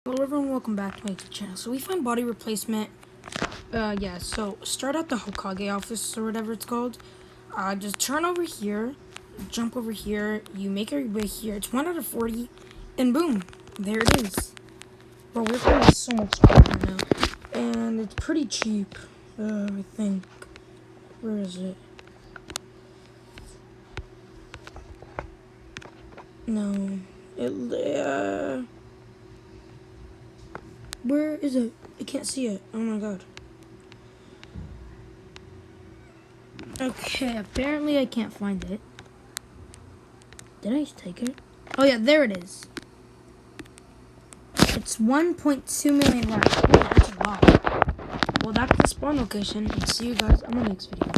Hello everyone, welcome back to my YouTube channel. So we find body replacement. So start at the Hokage office or whatever it's called. Just turn over here, jump over here, you make your way here. It's 1 out of 40, and boom, there it is. Bro, we're playing so much stuff right now. And it's pretty cheap, I think. Where is it? No. Where is it? I can't see it. Oh my god. Okay, apparently I can't find it. Did I take it? Oh yeah, there it is. It's 1.2 million racks. Oh, that's a lot. Well, that's the spawn location, and see you guys on the next video.